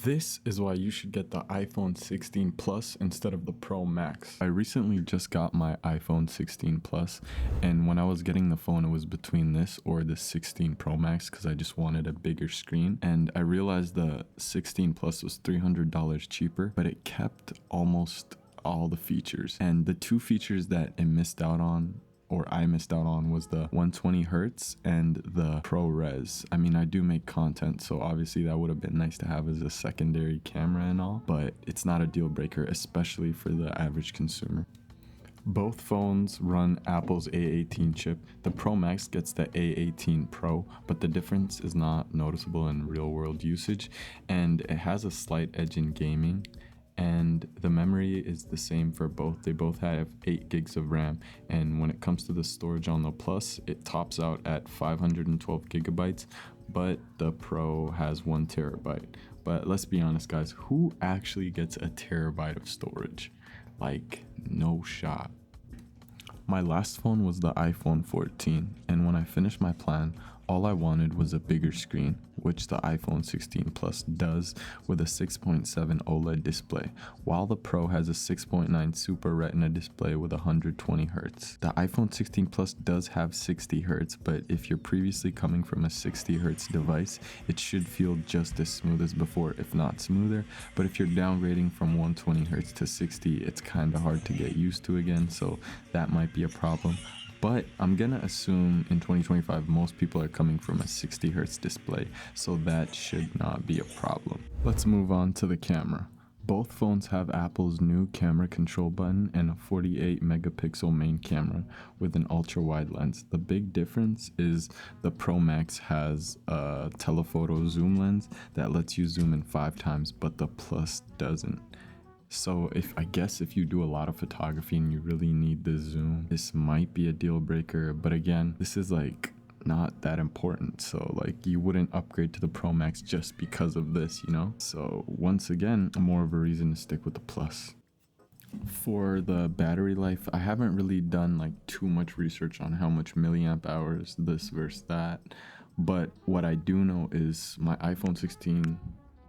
This is why you should get the iPhone 16 Plus instead of the Pro Max. I recently just got my iPhone 16 Plus, and when I was getting the phone, it was between this or the 16 Pro Max because I just wanted a bigger screen. And I realized the 16 Plus was $300 cheaper, but it kept almost all the features. And the two features that it missed out on, or I missed out on, was the 120 hertz and the ProRes. I mean, I do make content, so obviously that would have been nice to have as a secondary camera and all, but it's not a deal breaker, especially for the average consumer. Both phones run Apple's A18 chip. The Pro Max gets the A18 Pro, but the difference is not noticeable in real world usage, and it has a slight edge in gaming. And the memory is the same for both. They both have 8 gigs of RAM, and when it comes to the storage on the Plus, it tops out at 512 gigabytes, but the Pro has 1 terabyte. But let's be honest, guys, who actually gets a terabyte of storage? Like, no shot. My last phone was the iPhone 14, and when I finished my plan, all I wanted was a bigger screen, which the iPhone 16 Plus does with a 6.7 OLED display, while the Pro has a 6.9 Super Retina display with 120 Hz. The iPhone 16 Plus does have 60 Hz, but if you're previously coming from a 60 Hz device, it should feel just as smooth as before, if not smoother. But if you're downgrading from 120 Hz to 60, it's kind of hard to get used to again, so that might be a problem. But I'm gonna assume in 2025 most people are coming from a 60 Hz display, so that should not be a problem. Let's move on to the camera. Both phones have Apple's new camera control button and a 48 megapixel main camera with an ultra wide lens. The big difference is the Pro Max has a telephoto zoom lens that lets you zoom in 5 times, but the Plus doesn't. So I guess if you do a lot of photography and you really need the zoom, this might be a deal breaker. But again, this is like not that important. So like you wouldn't upgrade to the Pro Max just because of this, you know? So once again, more of a reason to stick with the Plus. For the battery life, I haven't really done like too much research on how much milliamp hours this versus that. But what I do know is my iPhone 16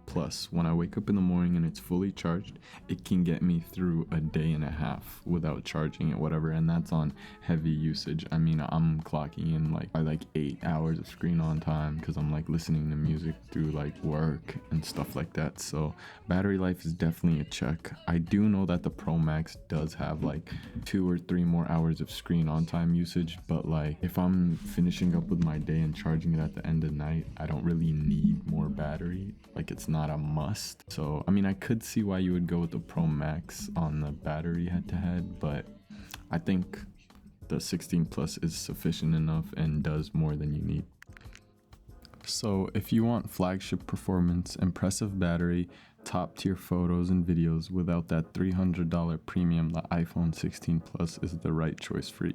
Plus, when I wake up in the morning and it's fully charged, it can get me through a day and a half without charging it, whatever, and that's on heavy usage. I mean, I'm clocking in like 8 hours of screen on time because I'm like listening to music through like work and stuff like that. So battery life is definitely a check. I do know that the Pro Max does have like 2 or 3 more hours of screen on time usage, but like if I'm finishing up with my day and charging it at the end of the night, I don't really need more battery. Like it's not a must. So I mean, I could see why you would go with the Pro Max on the battery head to head, but I think the 16 Plus is sufficient enough and does more than you need. So if you want flagship performance, impressive battery, top tier photos and videos without that $300 premium, the iPhone 16 Plus is the right choice for you.